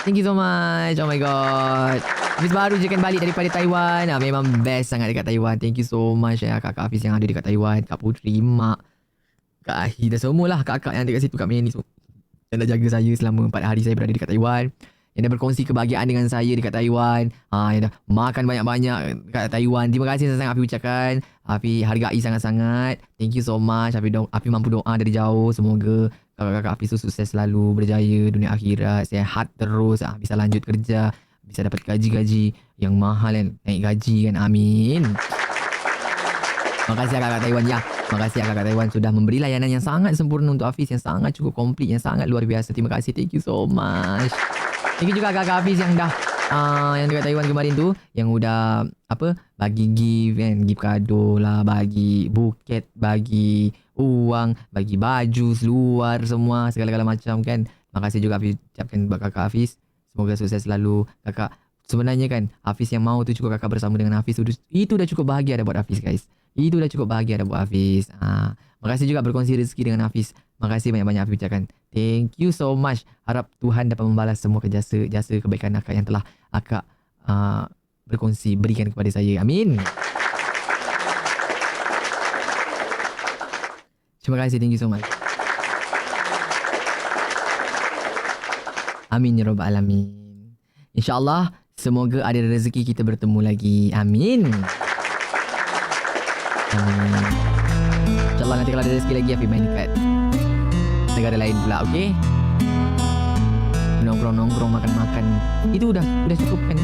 Thank you so much. Oh my god. Hafiz baru je kan balik daripada Taiwan. Memang best sangat dekat Taiwan. Thank you so much ya kakak Hafiz yang ada dekat Taiwan. Kak Putri, Mak, Kak Ahi dan semualah kakak yang dekat situ, Kak Meni semua. Yang dah jaga saya selama 4 hari saya berada dekat Taiwan. Yang dah berkongsi kebahagiaan dengan saya dekat Taiwan. Yang dah makan banyak-banyak dekat Taiwan. Terima kasih sangat-sangat Hafiz ucapkan. Hafiz hargai sangat-sangat. Thank you so much. Hafiz mampu doa dari jauh. Semoga kakak-kakak Hafiz tu sukses selalu, berjaya dunia akhirat, sihat terus, bisa lanjut kerja, bisa dapat gaji-gaji yang mahal kan, naik gaji kan, amin. Makasih kakak Taiwan ya. Makasih kakak Taiwan sudah memberi layanan yang sangat sempurna untuk Hafiz, yang sangat cukup komplit, yang sangat luar biasa. Terima kasih. Thank you so much. Thank you juga kakak Hafiz yang dah yang dekat Taiwan kemarin tu, yang udah bagi gift kan, gift kado lah, bagi buket, bagi uang, bagi baju seluar semua, segala-gala macam kan. Makasih juga Hafiz ucapkan buat kakak Hafiz. Semoga sukses selalu kakak. Sebenarnya kan Hafiz yang mau tu cukup kakak bersama dengan Hafiz, itu dah cukup bahagia dah buat Hafiz guys. Itu dah cukup bahagia dah buat Hafiz. Makasih juga berkongsi rezeki dengan Hafiz. Makasih banyak-banyak Hafiz ucapkan. Thank you so much. Harap Tuhan dapat membalas semua jasa kebaikan akak yang telah akak berkongsi, berikan kepada saya. Amin. Terima kasih. Thank you so much. Amin ya Rabbal Alamin. InsyaAllah semoga ada rezeki kita bertemu lagi. Amin. Amin. InsyaAllah nanti kalau ada rezeki lagi Hafiz main dekat negara lain pula, okay? Nongkrong-nongkrong, makan-makan, itu udah cukup kan.